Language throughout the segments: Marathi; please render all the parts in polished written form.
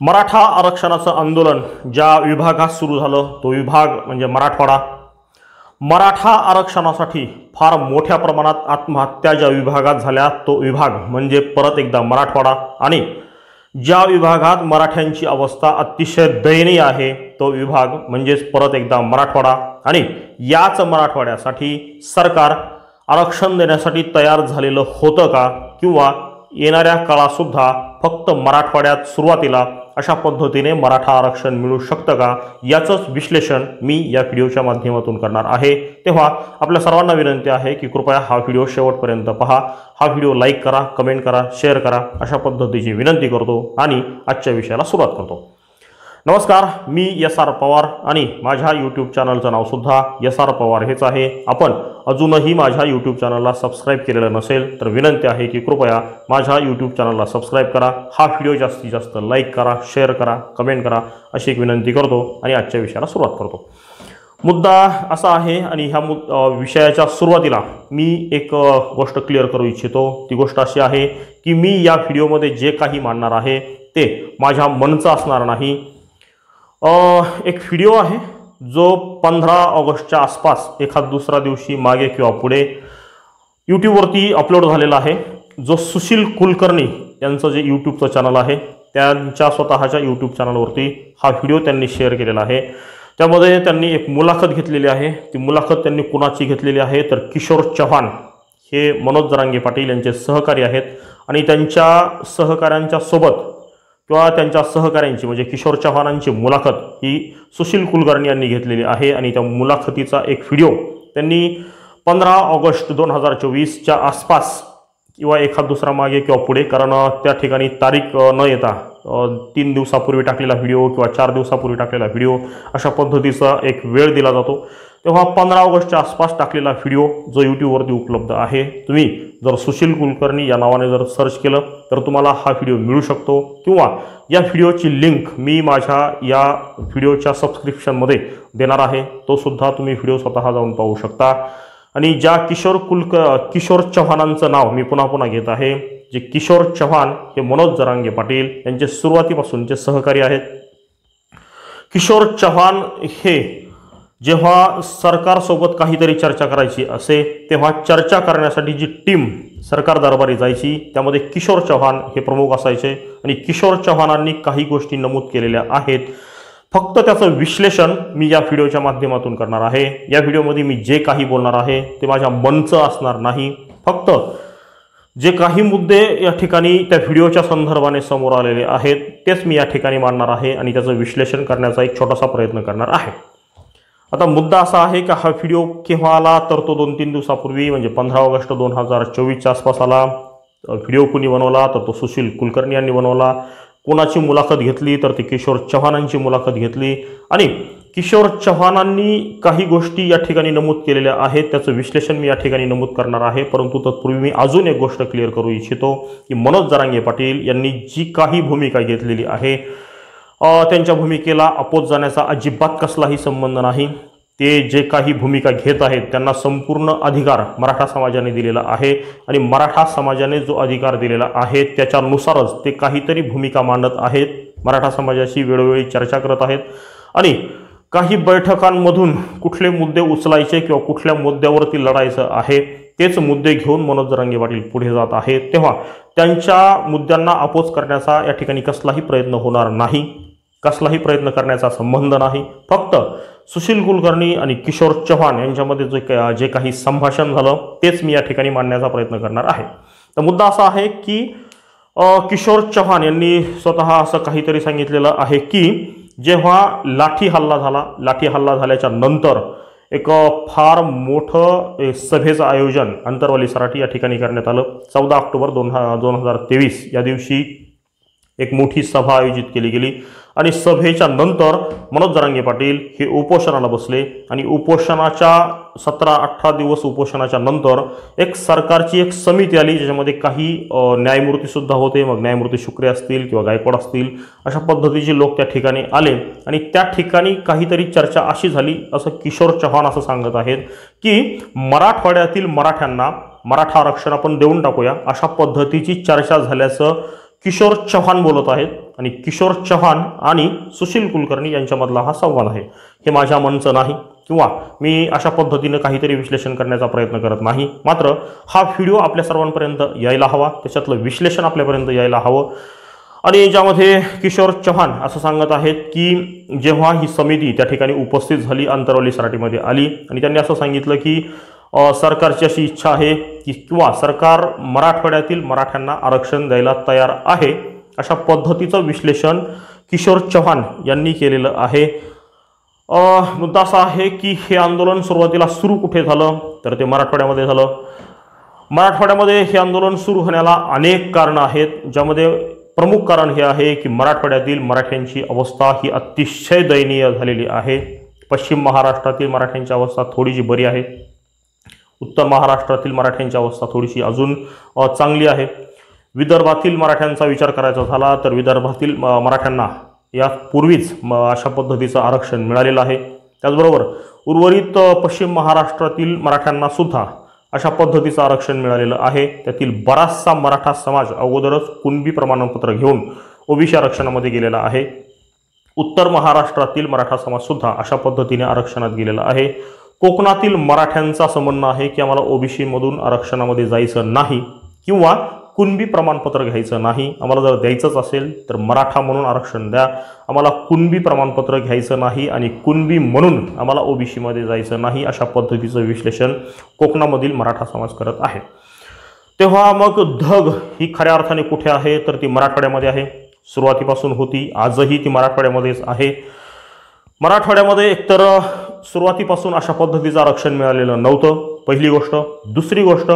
मराठा आरक्षणाचं आंदोलन ज्या विभागात सुरू झालं तो विभाग म्हणजे मराठवाडा। मराठा आरक्षणासाठी फार मोठ्या प्रमाणात आत्महत्या ज्या विभागात झाल्या तो विभाग म्हणजे परत एकदा मराठवाडा। आणि ज्या विभागात मराठ्यांची अवस्था अतिशय दयनीय आहे तो विभाग म्हणजे परत एकदा मराठवाडा। आणि याच मराठवाड्यासाठी सरकार आरक्षण देण्यासाठी तयार झालेलं होतं का, किंवा येणाऱ्या काळात सुद्धा फक्त मराठवाड्यात सुरुवातीला अशा पद्धतीने मराठा आरक्षण मिळू शकतं का, याचंच विश्लेषण मी या व्हिडिओच्या माध्यमातून करणार आहे। तेव्हा आपल्या सर्वांना विनंती आहे की कृपया हा व्हिडिओ शेवटपर्यंत पहा। हा व्हिडिओ लाईक करा, कमेंट करा, शेअर करा अशा पद्धतीची विनंती करतो आणि आजच्या विषयाला सुरुवात करतो। नमस्कार, मी एस.आर. पवार आणि माझ्या यूट्यूब चॅनलचं नाव सुद्धा एस.आर. पवार हेच आहे। आपण अजूनही माझ्या यूट्यूब चॅनलला सबस्क्राईब केलेलं नसेल तर विनंती आहे की कृपया माझ्या यूट्यूब चॅनलला सबस्क्राईब करा, हा व्हिडिओ जास्तीत जास्त लाईक करा, शेअर करा, कमेंट करा अशी एक विनंती करतो आणि आजच्या विषयाला सुरुवात करतो। मुद्दा असा आहे आणि ह्या विषयाच्या सुरुवातीला मी एक गोष्ट क्लिअर करू इच्छितो। ती गोष्ट अशी आहे की मी या व्हिडिओमध्ये जे काही मांडणार आहे ते माझ्या मनचं असणार नाही। एक व्हिडिओ आहे जो 15 ऑगस्टच्या आसपास एखाद दुसरा दिवशी मागे किंवा पुढे यूट्यूबवरती अपलोड झालेला आहे, जो सुशील कुलकर्णी यांचं जे यूट्यूबचं चॅनल आहे त्यांच्या स्वतःच्या यूट्यूब चॅनलवरती हा व्हिडिओ त्यांनी शेअर केलेला आहे। त्यामध्ये त्यांनी एक मुलाखत घेतलेली आहे। ती मुलाखत त्यांनी कुणाची घेतलेली आहे तर किशोर चव्हाण हे मनोज जरांगे पाटील यांचे सहकारी आहेत आणि त्यांच्या सहकाऱ्यांच्या सोबत किंवा त्यांच्या सहकाऱ्यांची म्हणजे किशोर चव्हाणांची मुलाखत ही सुशील कुलकर्णी यांनी घेतलेली आहे। आणि त्या मुलाखतीचा एक व्हिडिओ त्यांनी 15 ऑगस्ट 2024च्या आसपास किंवा एखाद दुसरा मागे किंवा पुढे, कारण त्या ठिकाणी तारीख न येता 3 दिवसापूर्वी टाकलेला व्हिडिओ किंवा 4 दिवसापूर्वी टाकलेला व्हिडिओ अशा पद्धतीचा एक वेळ दिला जातो। तेव्हा 15 ऑगस्टच्या आसपास टाकलेला व्हिडिओ जो यूट्यूबवरती उपलब्ध आहे, तुम्ही जर सुशील कुलकर्णी या नावाने जर सर्च केलं तर तुम्हाला हा व्हिडिओ मिळू शकतो, किंवा या व्हिडिओची लिंक मी माझ्या या व्हिडिओच्या सबस्क्रिप्शनमध्ये देणार आहे, तो सुद्धा तुम्ही व्हिडिओ स्वतः जाऊन पाहू शकता। आणि ज्या किशोर चव्हाणांचं नाव मी पुन्हा पुन्हा घेत आहे, जे किशोर चव्हाण हे मनोज जरांगे पाटील यांचे सुरुवातीपासूनचे सहकारी आहेत। किशोर चव्हाण हे जेव्हा सरकारसोबत काहीतरी चर्चा करायची असे तेव्हा चर्चा करण्यासाठी जी टीम सरकार दरबारी जायची त्यामध्ये किशोर चव्हाण हे प्रमुख असायचे। आणि किशोर चव्हाणांनी काही गोष्टी नमूद केलेल्या आहेत, फक्त त्याचं विश्लेषण मी या व्हिडिओच्या माध्यमातून करणार आहे। या व्हिडिओमध्ये मी जे काही बोलणार आहे ते माझ्या मनचं असणार नाही, फक्त जे काही मुद्दे या ठिकाणी त्या व्हिडिओच्या संदर्भाने समोर आलेले आहेत तेच मी या ठिकाणी मांडणार आहे आणि त्याचं विश्लेषण करण्याचा एक छोटासा प्रयत्न करणार आहे। आता मुद्दा असा आहे की हा व्हिडिओ केव्हा आला तर तो 2-3 दिवसापूर्वी म्हणजे 15 ऑगस्ट 2024च्या आसपास आला। व्हिडिओ कुणी बनवला तर तो सुशील कुलकर्णी यांनी बनवला। कोणाची मुलाखत घेतली तर ती किशोर चव्हाणांची मुलाखत घेतली आणि किशोर चव्हाणांनी काही गोष्टी या ठिकाणी नमूद केलेल्या आहेत, त्याचं विश्लेषण मी या ठिकाणी नमूद करणार आहे। परंतु तत्पूर्वी मी अजून एक गोष्ट क्लिअर करू इच्छितो की मनोज जरांगे पाटील यांनी जी काही भूमिका घेतलेली आहे त्यांच्या भूमिकेला अपोज जाण्याचा अजिबात कसलाही संबंध नाही। ते जे काही भूमिका घेत आहेत त्यांना संपूर्ण अधिकार मराठा समाजाने दिलेला आहे आणि मराठा समाजाने जो अधिकार दिलेला आहे त्याच्यानुसारच ते काहीतरी भूमिका मांडत आहेत, मराठा समाजाशी वेळोवेळी चर्चा करत आहेत आणि काही बैठकांमधून कुठले मुद्दे उचलायचे किंवा कुठल्या मुद्द्यावरती लढायचं आहे तेच मुद्दे घेऊन मनोज जरांगे पाटील पुढे जात आहेत। तेव्हा त्यांच्या मुद्द्यांना अपोज करण्याचा या ठिकाणी कसलाही प्रयत्न होणार नाही, कसलाही प्रयत्न करण्याचा संबंध नाही। फक्त सुशील कुलकर्णी आणि किशोर चव्हाण यांच्यामध्ये जे काही संभाषण झालं तेच मी या ठिकाणी मांडण्याचा प्रयत्न करणार आहे। तर मुद्दा असा आहे की किशोर चव्हाण यांनी स्वतः असं काहीतरी सांगितलेलं आहे की जेव्हा लाठी हल्ला झाल्याच्या नंतर एक फार मोठं सभेचं आयोजन अंतरवाली सराटी या ठिकाणी करण्यात आलं। 14 ऑक्टोबर 2023 या दिवशी एक मोठी सभा आयोजित केली गेली आणि सभेच्या नंतर मनोज जरांगे पाटील हे उपोषणाला बसले आणि उपोषणाच्या 17-18 दिवस उपोषणाच्या नंतर एक सरकारची एक समिती आली ज्याच्यामध्ये काही न्यायमूर्ती सुद्धा होते, मग न्यायमूर्ती शुक्रे असतील किंवा गायकवाड असतील अशा पद्धतीचे लोक त्या ठिकाणी आले आणि त्या ठिकाणी काहीतरी चर्चा अशी झाली असं किशोर चव्हाण असं सांगत आहेत की मराठवाड्यातील मराठ्यांना मराठा आरक्षण आपण देऊन टाकूया अशा पद्धतीची चर्चा झाल्याचं किशोर चव्हाण बोलत आहेत आणि किशोर चव्हाण आणि सुशील कुलकर्णी यांच्यामधला हा संवाद आहे। हे माझ्या मनचं नाही किंवा मी अशा पद्धतीने काहीतरी विश्लेषण करण्याचा प्रयत्न करत नाही, मात्र हा व्हिडिओ आपल्या सर्वांपर्यंत यायला हवा, त्याच्यातलं विश्लेषण आपल्यापर्यंत यायला हवं। आणि ज्यामध्ये किशोर चव्हाण असं सांगत आहेत की जेव्हा ही समिती त्या ठिकाणी उपस्थित झाली, अंतरवली सराटीमध्ये आली आणि त्यांनी असं सांगितलं की सरकारची अशी इच्छा आहे की किंवा सरकार मराठवाड्यातील मराठ्यांना आरक्षण द्यायला तयार आहे, अशा पद्धतीचं विश्लेषण किशोर चव्हाण यांनी केलेलं आहे। मुद्दा असा आहे की हे आंदोलन सुरुवातीला सुरू कुठे झालं, तर ते मराठवाड्यामध्ये झालं। मराठवाड्यामध्ये हे आंदोलन सुरू होण्याला अनेक कारणं आहेत, ज्यामध्ये प्रमुख कारण हे आहे की मराठवाड्यातील मराठ्यांची अवस्था ही अतिशय दयनीय झालेली आहे। पश्चिम महाराष्ट्रातील मराठ्यांची अवस्था थोडीशी बरी आहे, उत्तर महाराष्ट्रातील मराठ्यांची अवस्था थोडीशी अजून चांगली आहे। विदर्भातील मराठ्यांचा विचार करायचा झाला तर विदर्भातील मराठ्यांना यापूर्वीच अशा पद्धतीचं आरक्षण मिळालेलं आहे। त्याचबरोबर उर्वरित पश्चिम महाराष्ट्रातील मराठ्यांना सुद्धा अशा पद्धतीचं आरक्षण मिळालेलं आहे। त्यातील बराचसा मराठा समाज अगोदरच कुणबी प्रमाणपत्र घेऊन ओबीसी आरक्षणामध्ये गेलेला आहे। उत्तर महाराष्ट्रातील मराठा समाज सुद्धा अशा पद्धतीने आरक्षणात गेलेला आहे। कोकणातील मराठ्यांचं असं म्हणणं आहे की आम्हाला ओबीसी मधून आरक्षणामध्ये जायचं नाही किंवा कुणबी प्रमाणपत्र घ्यायचं नाही, आम्हाला जर द्यायचंच असेल तर मराठा म्हणून आरक्षण द्या, आम्हाला कुणबी प्रमाणपत्र घ्यायचं नाही आणि कुणबी म्हणून आम्हाला ओबीसीमध्ये जायचं नाही, अशा पद्धतीचं विश्लेषण कोकणामधील मराठा समाज करत आहे। तेव्हा मग धग ही खऱ्या अर्थाने कुठे आहे, तर ती मराठवाड्यामध्ये आहे। सुरुवातीपासून होती, आजही ती मराठवाड्यामध्येच आहे। मराठवाड्यामध्ये एकतर सुरुवातीपासून अशा पद्धतीचं आरक्षण मिळालेलं नव्हतं, पहिली गोष्ट। दुसरी गोष्ट,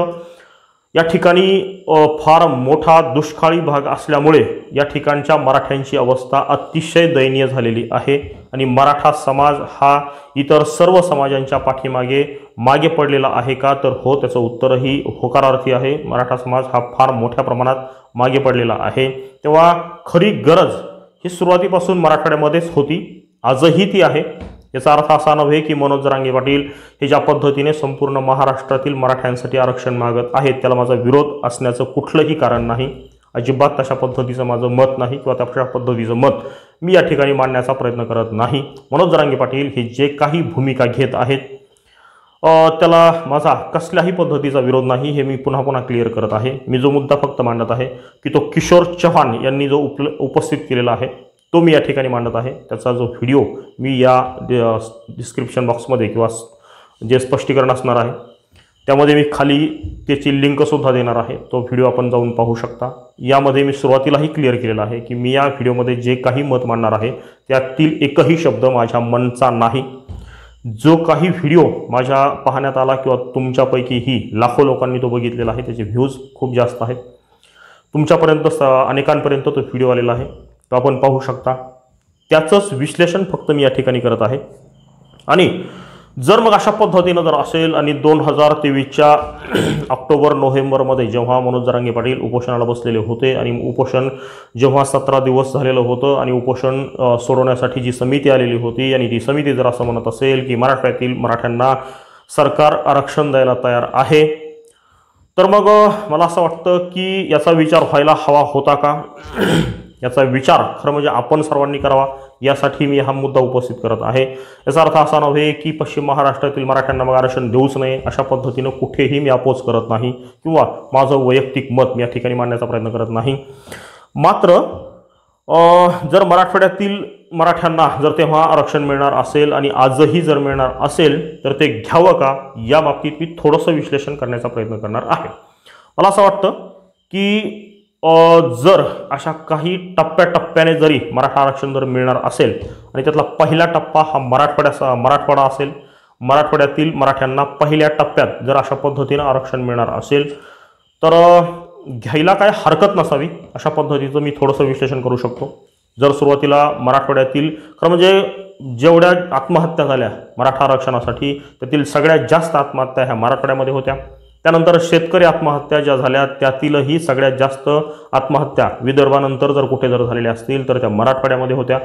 या ठिकाणी फार मोठा दुष्काळी भाग असल्यामुळे या ठिकाणच्या मराठ्यांची अवस्था अतिशय दयनीय झालेली आहे आणि मराठा समाज हा इतर सर्व समाजांच्या मागे पडलेला आहे का, तर हो, त्याचं उत्तरही होकारार्थी आहे। मराठा समाज हा फार मोठ्या प्रमाणात मागे पडलेला आहे। तेव्हा खरी गरज ही सुरुवातीपासून मराठवाड्यामध्येच होती, आजही ती आहे। याचा अर्थ असा नव्हे की मनोज जरांगे पाटील हे ज्या पद्धतीने संपूर्ण महाराष्ट्रातील मराठ्यांसाठी आरक्षण मागत आहेत त्याला माझा विरोध असण्याचं कुठलंही कारण नाही, अजिबात तशा पद्धतीचं माझं मत नाही किंवा तशा पद्धतीचं मत मी या ठिकाणी मांडण्याचा प्रयत्न करत नाही। मनोज जरांगे पाटील हे जे काही भूमिका घेत आहेत त्याला माझा कसल्याही पद्धतीचा विरोध नाही, हे मी पुन्हा पुन्हा क्लिअर करत आहे। मी जो मुद्दा फक्त मांडत आहे की तो किशोर चव्हाण यांनी जो उपस्थित केलेला आहे तो मी या ठिकाणी मांडत आहे। त्याचा जो व्हिडिओ मी या डिस्क्रिप्शन बॉक्समध्ये किंवा जे स्पष्टीकरण असणार आहे त्यामध्ये मी खाली त्याची लिंकसुद्धा देणार आहे, तो व्हिडिओ आपण जाऊन पाहू शकता। यामध्ये मी सुरुवातीलाही क्लिअर केलेलं आहे की मी या व्हिडिओमध्ये जे काही मत मांडणार आहे त्यातील एकही शब्द माझ्या मनचा नाही। जो काही व्हिडिओ माझ्या पाहण्यात आला किंवा तुमच्यापैकीही लाखो लोकांनी तो बघितलेला आहे, त्याचे व्ह्यूज खूप जास्त आहेत, तुमच्यापर्यंत अनेकांपर्यंत तो व्हिडिओ आलेला आहे, तो आपण पाहू शकता। त्याचंच विश्लेषण फक्त मी या ठिकाणी करत आहे। आणि जर मग अशा पद्धतीनं जर असेल आणि 2023च्या ऑक्टोबर नोव्हेंबरमध्ये जेव्हा मनोज जरांगे पाटील उपोषणाला बसलेले होते आणि उपोषण जेव्हा 17 दिवस झालेलं होतं आणि उपोषण सोडवण्यासाठी जी समिती आलेली होती आणि ती समिती जर असं म्हणत असेल की मराठवाड्यातील मराठ्यांना सरकार आरक्षण द्यायला तयार आहे, तर मग मला असं वाटतं की याचा विचार व्हायला हवा होता का, याचा विचार खरं म्हणजे आपण सर्वांनी करावा, यासाठी मी हा मुद्दा उपस्थित करत आहे। याचा अर्थ असा नव्हे की पश्चिम महाराष्ट्रातील मराठ्यांना मग आरक्षण देऊच नये, अशा पद्धतीनं कुठेही मी अपोज करत नाही किंवा माझं वैयक्तिक मत मी या ठिकाणी मांडण्याचा प्रयत्न करत नाही। मात्र जर मराठवाड्यातील मराठ्यांना जर तेव्हा आरक्षण मिळणार असेल आणि आजही जर मिळणार असेल तर ते घ्यावं का, या बाबतीत मी थोडंसं विश्लेषण करण्याचा प्रयत्न करणार आहे। मला असं वाटतं की जर अशा काही टप्प्याटप्प्याने जरी मराठा आरक्षण जर मिळणार असेल आणि त्यातला पहिला टप्पा हा मराठवाडा असेल, मराठवाड्यातील मराठ्यांना पहिल्या टप्प्यात जर अशा पद्धतीनं आरक्षण मिळणार असेल तर घ्यायला काय हरकत नसावी, अशा पद्धतीचं मी थोडंसं विश्लेषण करू शकतो। जर सुरुवातीला मराठवाड्यातील खरं म्हणजे जेवढ्या आत्महत्या झाल्या मराठा आरक्षणासाठी त्यातील सगळ्यात जास्त आत्महत्या ह्या मराठवाड्यामध्ये होत्या, त्यानंतर शेतकरी आत्महत्या ज्या झाल्या त्यातीलही सगळ्यात जास्त आत्महत्या विदर्भानंतर जर कुठे जर झालेल्या असतील तर त्या मराठवाड्यामध्ये होत्या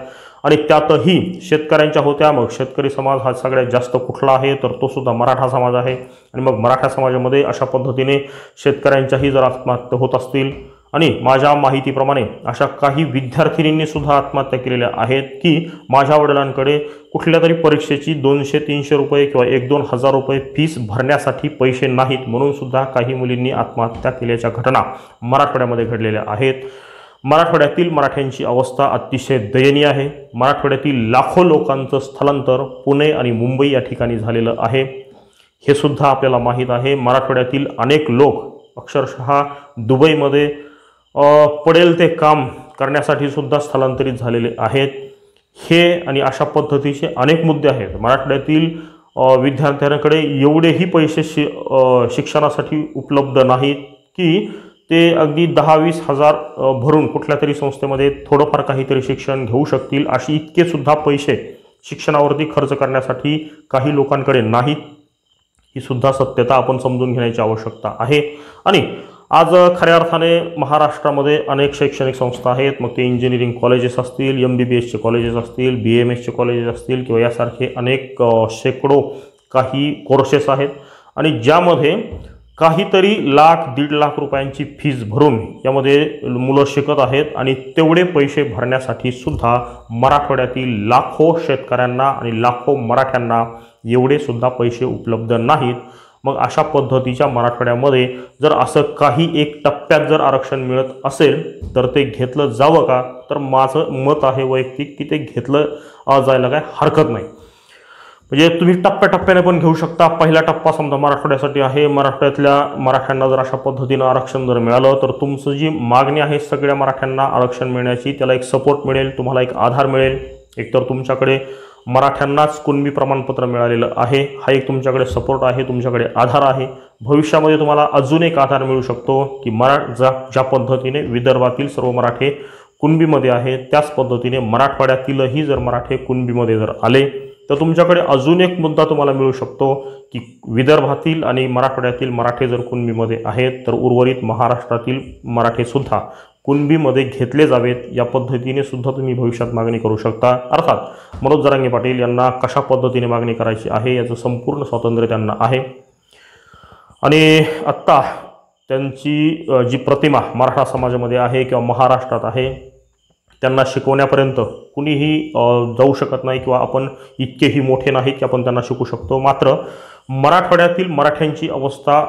आणि त्यातही शेतकऱ्यांच्या होत्या। मग शेतकरी समाज हा सगळ्यात जास्त कुठला आहे तर तो सुद्धा मराठा समाज आहे आणि मग मराठा समाजामध्ये अशा पद्धतीने शेतकऱ्यांच्याही जर आत्महत्या होत असतील आणि माझ्या माहितीप्रमाणे अशा काही विद्यार्थिनींनी सुद्धा आत्महत्या केलेल्या आहेत की माझ्या वडिलांकडे कुठल्या तरी परीक्षेची 200-300 रुपये किंवा 1-2 हजार रुपये फीस भरण्यासाठी पैसे नाहीत म्हणून सुद्धा काही मुलींनी आत्महत्या केल्याच्या घटना मराठवाड्यामध्ये घडलेल्या आहेत। मराठवाड्यातील मराठ्यांची अवस्था अतिशय दयनीय आहे। मराठवाड्यातील लाखो लोकांचं स्थलांतर पुणे आणि मुंबई या ठिकाणी झालेलं आहे, हे सुद्धा आपल्याला माहीत आहे। मराठवाड्यातील अनेक लोक अक्षरशः दुबईमध्ये पडेल ते काम करण्यासाठी सुद्धा स्थलांतरित झालेले आहेत। हे आणि अशा पद्धतीचे अनेक मुद्दे आहेत। मराठवाड्यातील विद्यार्थ्यांकडे एवढेही पैसे शिक्षणासाठी उपलब्ध नाहीत की ते अगदी 10-20 हजार भरून कुठल्या तरी संस्थेमध्ये थोडंफार काहीतरी शिक्षण घेऊ शकतील, अशी इतके सुद्धा पैसे शिक्षणावरती खर्च करण्यासाठी काही लोकांकडे नाहीत। ही सुद्धा सत्यता आपण समजून घेण्याची आवश्यकता आहे। आणि आज खऱ्या अर्थाने महाराष्ट्रामध्ये अनेक शैक्षणिक संस्था आहेत, मग ते इंजिनिअरिंग कॉलेजेस असतील, MBBSचे कॉलेजेस असतील, BMSचे कॉलेजेस असतील किंवा यासारखे अनेक शेकडो काही कोर्सेस आहेत आणि ज्यामध्ये काहीतरी लाख 1.5 लाख रुपयांची फीस भरून यामध्ये मुलं शिकत आहेत आणि तेवढे पैसे भरण्यासाठी सुद्धा मराठवाड्यातील लाखो शेतकऱ्यांना आणि लाखो मराठ्यांना एवढे सुद्धा पैसे उपलब्ध नाहीत। मग अशा पद्धतीच्या मराठवाड्यामध्ये जर असं काही एक टप्प्यात जर आरक्षण मिळत असेल तर ते घेतलं जावं का? तर माझं मत आहे वैयक्तिक की ते घेतलं जायला काय हरकत नाही। म्हणजे तुम्ही टप्प्याटप्प्याने पण घेऊ शकता। पहिला टप्पा समजा मराठवाड्यासाठी आहे, मराठवाड्यातल्या मराठ्यांना जर अशा पद्धतीनं आरक्षण जर मिळालं तर तुमचं जी मागणी आहे सगळ्या मराठ्यांना आरक्षण मिळण्याची, त्याला एक सपोर्ट मिळेल, तुम्हाला एक आधार मिळेल। एकतर तुमच्याकडे मराठ्यांनाच कुणबी प्रमाणपत्र मिळालेलं आहे, हा एक तुमच्याकडे सपोर्ट आहे, तुमच्याकडे आधार आहे। भविष्यामध्ये तुम्हाला अजून एक आधार मिळू शकतो की ज्या पद्धतीने विदर्भातील सर्व मराठे कुणबीमध्ये आहेत त्याच पद्धतीने मराठवाड्यातीलही जर मराठे कुणबीमध्ये जर आले तर तुमच्याकडे अजून एक मुद्दा तुम्हाला मिळू शकतो की विदर्भातील आणि मराठवाड्यातील मराठे जर कुणबीमध्ये आहेत तर उर्वरित महाराष्ट्रातील मराठे सुद्धा कुणबीमध्ये घेतले जावेत, या पद्धतीने सुद्धा तुम्ही भविष्यात मागणी करू शकता। अर्थात मनोज जरांगे पाटील यांना कशा पद्धतीने मागणी करायची आहे याचं संपूर्ण स्वातंत्र्य त्यांना आहे आणि आत्ता त्यांची जी प्रतिमा मराठा समाजामध्ये आहे किंवा महाराष्ट्रात आहे त्यांना शिकवण्यापर्यंत कुणीही जाऊ शकत नाही किंवा आपण इतकेही मोठे नाहीत की आपण त्यांना शिकू शकतो। मात्र मराठवाड्यातील मराठ्यांची अवस्था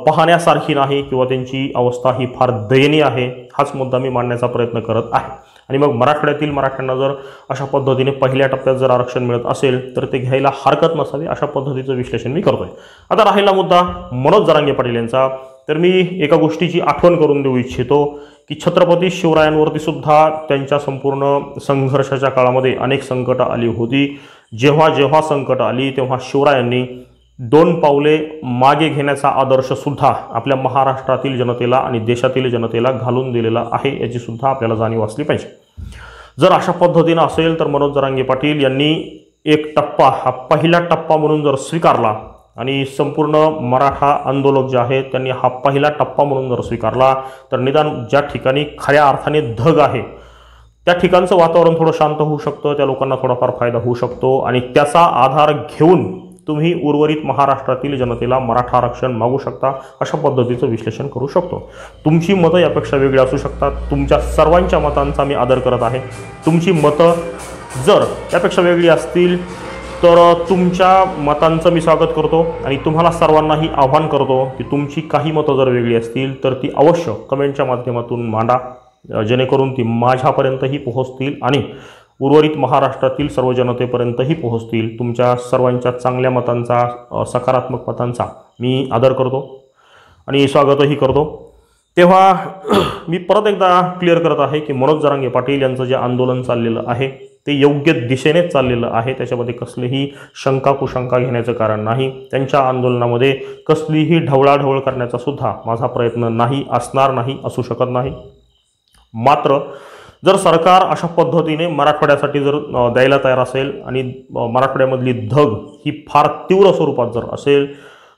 पाहण्यासारखी नाही किंवा त्यांची अवस्था ही फार दयनीय आहे, हाच मुद्दा मी मांडण्याचा प्रयत्न करत आहे। आणि मग मराठवाड्यातील मराठ्यांना जर अशा पद्धतीने पहिल्या टप्प्यात जर आरक्षण मिळत असेल तर ते घ्यायला हरकत नसावी, अशा पद्धतीचं विश्लेषण मी करतोय। आता राहिला मुद्दा मनोज जरांगे पाटील यांचा, तर मी एका गोष्टीची आठवण करून देऊ इच्छितो की छत्रपती शिवरायांवरती सुद्धा त्यांच्या संपूर्ण संघर्षाच्या काळामध्ये अनेक संकट आली होती। जेव्हा जेव्हा संकट आली तेव्हा शिवरायांनी 2 पावले मागे घेण्याचा आदर्श सुद्धा आपल्या महाराष्ट्रातील जनतेला आणि देशातील जनतेला घालून दिलेला आहे, याची सुद्धा आपल्याला जाणीव असली पाहिजे। जर अशा पद्धतीनं असेल तर मनोज जरांगे पाटील यांनी एक टप्पा हा पहिला टप्पा म्हणून जर स्वीकारला आणि संपूर्ण मराठा आंदोलक जे आहेत त्यांनी हा पहिला टप्पा म्हणून जर स्वीकारला तर निदान ज्या ठिकाणी खऱ्या अर्थाने धग आहे त्या ठिकाणचं वातावरण थोडं शांत होऊ शकतं, त्या लोकांना थोडाफार फायदा होऊ शकतो आणि त्याचा आधार घेऊन तुम्ही उर्वरित महाराष्ट्रातील जनतेला मराठा आरक्षण मागू शकता, अशा पद्धतीचं विश्लेषण करू शकतो। तुमची मतं यापेक्षा वेगळी असू शकतात, तुमच्या सर्वांच्या मतांचा मी आदर करत आहे। तुमची मतं जर त्यापेक्षा वेगळी असतील तर तुमच्या मतांचं मी स्वागत करतो आणि तुम्हाला सर्वांनाही आव्हान करतो की तुमची काही मतं जर वेगळी असतील तर ती अवश्य कमेंटच्या माध्यमातून मांडा, जेणेकरून ती माझ्यापर्यंतही पोहोचतील आणि उर्वरित महाराष्ट्रातील सर्व जनतेपर्यंतही पोहोचतील। तुमच्या सर्वांच्या चांगल्या मतांचा, सकारात्मक मतांचा मी आदर करतो आणि स्वागतही करतो। तेव्हा मी परत एकदा क्लिअर करत आहे की मनोज जरांगे पाटील यांचं जे आंदोलन चाललेलं आहे ते योग्य दिशेनेच चाललेलं आहे, त्याच्यामध्ये कसलीही शंका कुशंका घेण्याचं कारण नाही। त्यांच्या आंदोलनामध्ये कसलीही ढवळाढवळ करण्याचा सुद्धा माझा प्रयत्न नाही, असणार नाही, असू शकत नाही। मात्र जर सरकार अशा पद्धतीने मराठवाड्यासाठी जर द्यायला तयार असेल आणि मराठवाड्यामधली धग ही फार तीव्र स्वरूपात जर असेल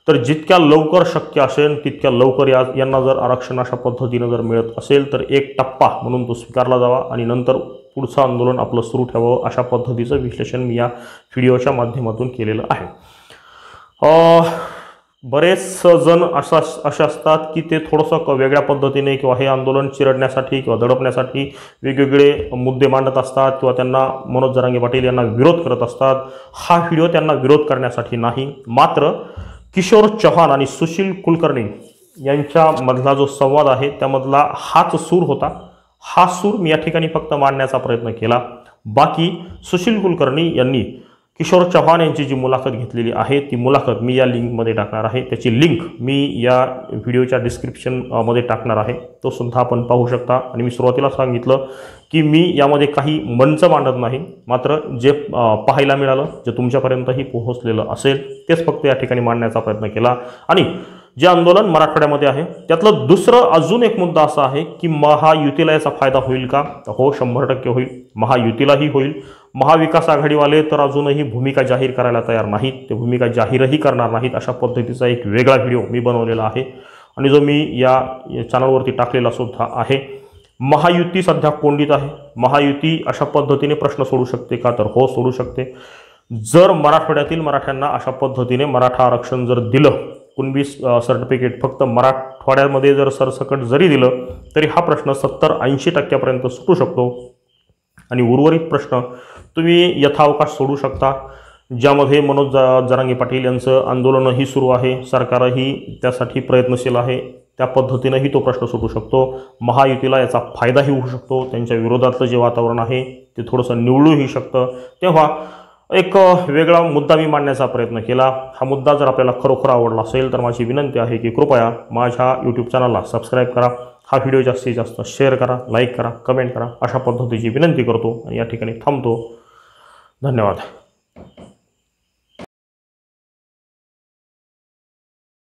तर जितक्या लवकर शक्य असेल तितक्या लवकर यांना जर आरक्षण अशा पद्धतीनं जर मिळत असेल तर एक टप्पा म्हणून तो स्वीकारला जावा आणि नंतर पुढचं आंदोलन आपलं सुरू ठेवावं, अशा पद्धतीचं विश्लेषण मी या व्हिडिओच्या माध्यमातून केलेलं आहे। बरेच जण असे असतात की ते थोडंसं वेगळ्या पद्धतीने किंवा हे आंदोलन चिरडण्यासाठी किंवा दडपण्यासाठी वेगवेगळे मुद्दे मांडत असतात किंवा त्यांना मनोज जरांगे पाटील यांना विरोध करत असतात. हा व्हिडिओ त्यांना विरोध करण्यासाठी नाही, मात्र किशोर चव्हाण आणि सुशील कुलकर्णी यांच्यामधला जो संवाद आहे त्यामधला हाच सूर होता. हा सूर मी या ठिकाणी फक्त मांडण्याचा प्रयत्न केला. बाकी सुशील कुलकर्णी यांनी किशोर चव्हाण यांची जी मुलाखत घेतलेली आहे ती मुलाखत मी या लिंकमध्ये टाकणार आहे. त्याची लिंक मी या व्हिडिओच्या डिस्क्रिप्शनमध्ये टाकणार आहे, तो सुद्धा आपण पाहू शकता. आणि मी सुरुवातीला सांगितलं की मी यामध्ये काही मंच मांडत नाही, मात्र जे पाहायला मिळालं, जे तुमच्यापर्यंतही पोहोचलेलं असेल तेच फक्त या ठिकाणी मांडण्याचा प्रयत्न केला. आणि जे आंदोलन मराठवाड्यामध्ये आहे त्यातलं दुसरं अजून एक मुद्दा असा आहे की महायुतीला याचा फायदा होईल का? हो, 100% होईल. महायुतीलाही होईल. महाविकास आघाडीवाले तर अजूनही भूमिका जाहीर करायला तयार नाहीत, ते भूमिका जाहीरही करणार नाहीत. अशा पद्धतीचा एक वेगळा व्हिडिओ मी बनवलेला आहे आणि जो मी या चॅनलवरती टाकलेला सुद्धा आहे. महायुती सध्या कोंडीत आहे. महायुती अशा पद्धतीने प्रश्न सोडू शकते का? तर हो, सोडू शकते. जर मराठवाड्यातील मराठ्यांना अशा पद्धतीने मराठा आरक्षण जर दिलं, कुणबी सर्टिफिकेट फक्त मराठवाड्यामध्ये जर सरसकट जरी दिलं तरी हा प्रश्न 70-80% सुटू शकतो. आणि उर्वरित प्रश्न तुम्ही यथावकाश सोडू शकता, ज्यामध्ये मनोज जरांगे पाटील यांचं आंदोलनही सुरू आहे, सरकारही त्यासाठी प्रयत्नशील आहे. त्या पद्धतीनेही तो प्रश्न सुटू शकतो. महायुतीला याचा फायदाही होऊ शकतो. त्यांच्या विरोधातलं जे वातावरण आहे ते थोडंसं निवळूही शकतं. तेव्हा एक वेगळा मुद्दा मी मांडण्याचा प्रयत्न केला. हा मुद्दा जर आपल्याला खरोखर आवडला असेल तर माझी विनंती आहे की कृपया माझ्या यूट्यूब चॅनलला सबस्क्राईब करा. हा व्हिडिओ जास्तीत जास्त शेअर करा, लाईक करा, कमेंट करा. अशा पद्धतीची विनंती करतो आणि या ठिकाणी थांबतो. धन्यवाद.